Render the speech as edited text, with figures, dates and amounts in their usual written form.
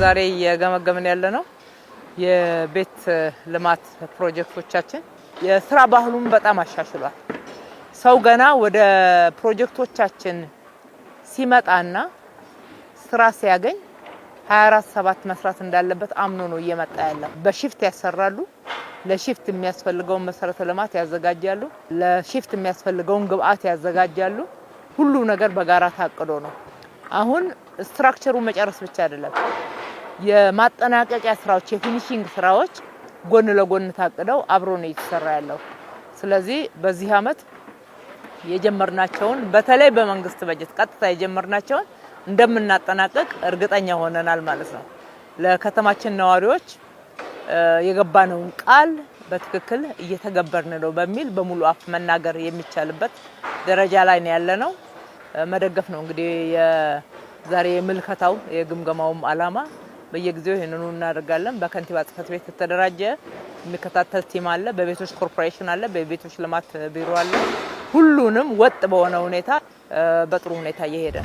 ዛሬ የገመገምን ያለነው የቤት ልማት ፕሮጀክቶቻችን የስራ ባህሉን በጣም አሻሽሏል። ሰው ገና ወደ ፕሮጀክቶቻችን ሲመጣና ስራ ሲያገኝ 24/7 መስራት እንዳለበት አምኖ ነው እየመጣ ያለው። በሺፍት ያሰራሉ። ለሺፍት የሚያስፈልገውን መሰረተ ልማት ያዘጋጃሉ። ለሺፍት የሚያስፈልገውን ግብአት ያዘጋጃሉ። ሁሉ ነገር በጋራ ታቅዶ ነው። አሁን ስትራክቸሩ መጨረስ ብቻ አይደለም፣ የማጠናቀቂያ ስራዎች የፊኒሺንግ ስራዎች ጎን ለጎን ታቅደው አብሮ ነው እየተሰራ ያለው። ስለዚህ በዚህ አመት የጀመርናቸውን በተለይ በመንግስት በጀት ቀጥታ የጀመርናቸውን እንደምናጠናቀቅ እርግጠኛ ሆነናል ማለት ነው። ለከተማችን ነዋሪዎች የገባነውን ቃል በትክክል እየተገበርን ነው በሚል በሙሉ አፍ መናገር የሚቻልበት ደረጃ ላይ ነው ያለነው። መደገፍ ነው እንግዲህ የዛሬ የምልከታው የግምገማውም አላማ። በየጊዜው ይሄንኑ እናደርጋለን። በከንቲባ ጽሕፈት ቤት ተደራጀ የሚከታተል ቲም አለ፣ በቤቶች ኮርፖሬሽን አለ፣ በቤቶች ልማት ቢሮ አለ። ሁሉንም ወጥ በሆነ ሁኔታ በጥሩ ሁኔታ እየሄደ